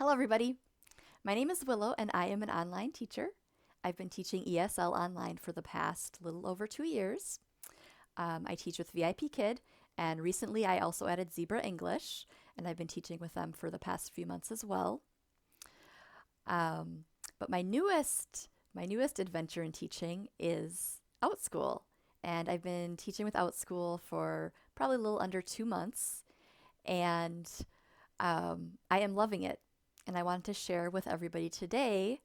Hello everybody, my name is Willow and I am an online teacher. I've been teaching ESL online for the past little over 2 years. I teach with VIP Kid, and recently I also added Zebra English, and I've been teaching with them for the past few months as well. But my newest adventure in teaching is Outschool, and I've been teaching with Outschool for probably a little under 2 months, and I am loving it. And I wanted to share with everybody today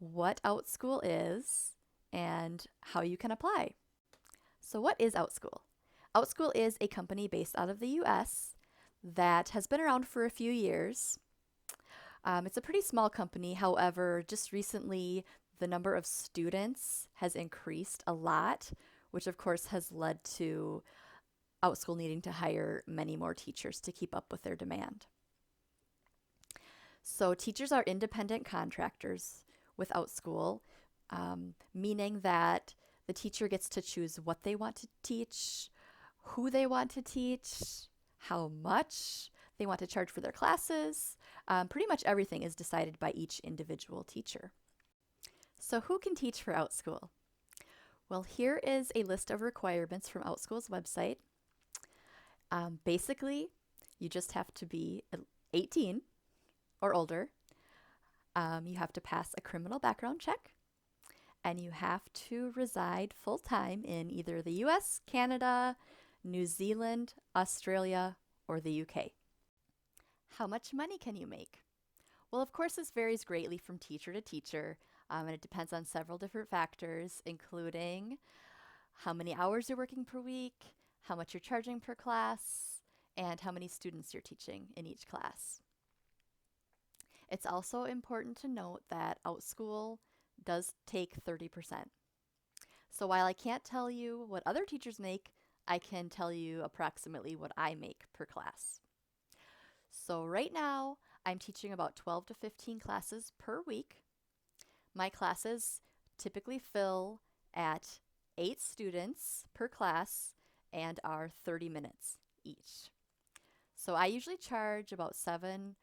what Outschool is and how you can apply. So, what is Outschool? Outschool is a company based out of the US that has been around for a few years. It's a pretty small company, however, just recently the number of students has increased a lot, which of course has led to Outschool needing to hire many more teachers to keep up with their demand. So teachers are independent contractors with Outschool, meaning that the teacher gets to choose what they want to teach, who they want to teach, how much they want to charge for their classes. Pretty much everything is decided by each individual teacher. So who can teach for Outschool? Well, here is a list of requirements from Outschool's website. Basically, you just have to be 18 or older. You have to pass a criminal background check, and you have to reside full-time in either the US, Canada, New Zealand, Australia, or the UK. How much money can you make? Well, of course, this varies greatly from teacher to teacher, and it depends on several different factors, including how many hours you're working per week, how much you're charging per class, and how many students you're teaching in each class. It's also important to note that Outschool does take 30%. So while I can't tell you what other teachers make, I can tell you approximately what I make per class. So right now, I'm teaching about 12 to 15 classes per week. My classes typically fill at 8 students per class and are 30 minutes each. So I usually charge about $7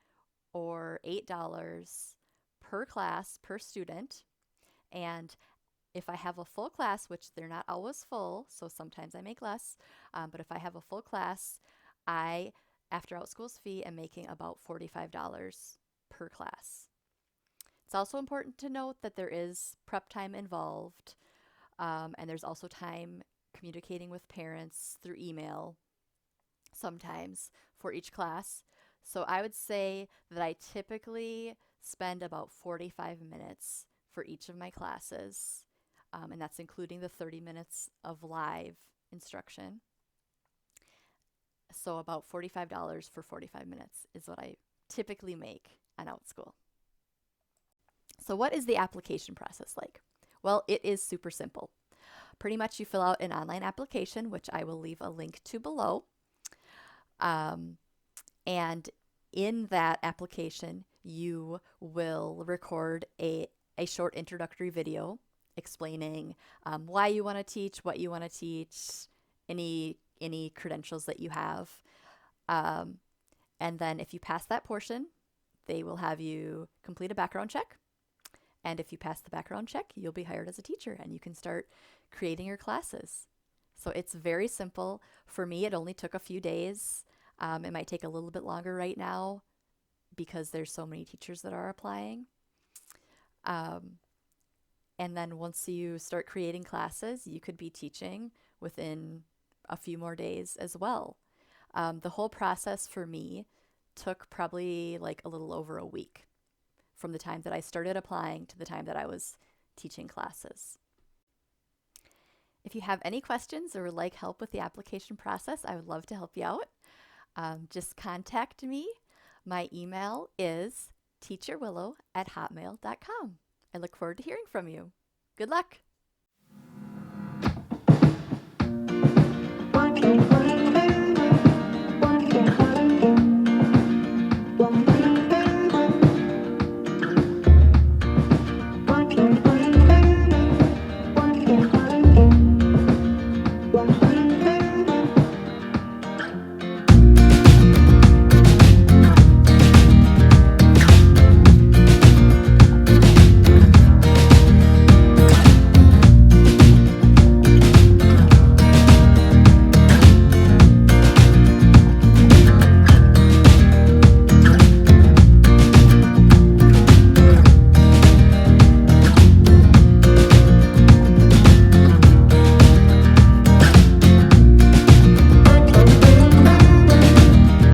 or $8 per class per student. And if I have a full class, which they're not always full, so sometimes I make less, but if I have a full class, I, after Outschool's fee, am making about $45 per class. It's also important to note that there is prep time involved, and there's also time communicating with parents through email sometimes for each class. So I would say that I typically spend about 45 minutes for each of my classes, and that's including the 30 minutes of live instruction. So about $45 for 45 minutes is what I typically make on Outschool. So what is the application process like? Well, it is super simple. Pretty much you fill out an online application, which I will leave a link to below. And in that application, you will record a short introductory video explaining why you want to teach, what you want to teach, any credentials that you have. And then if you pass that portion, they will have you complete a background check. And if you pass the background check, you'll be hired as a teacher and you can start creating your classes. So it's very simple. For me, it only took a few days. It might take a little bit longer right now because there's so many teachers that are applying. And then once you start creating classes, you could be teaching within a few more days as well. The whole process for me took probably like a little over a week from the time that I started applying to the time that I was teaching classes. If you have any questions or would like help with the application process, I would love to help you out. Just contact me. My email is teacherwillow@hotmail.com. I look forward to hearing from you. Good luck!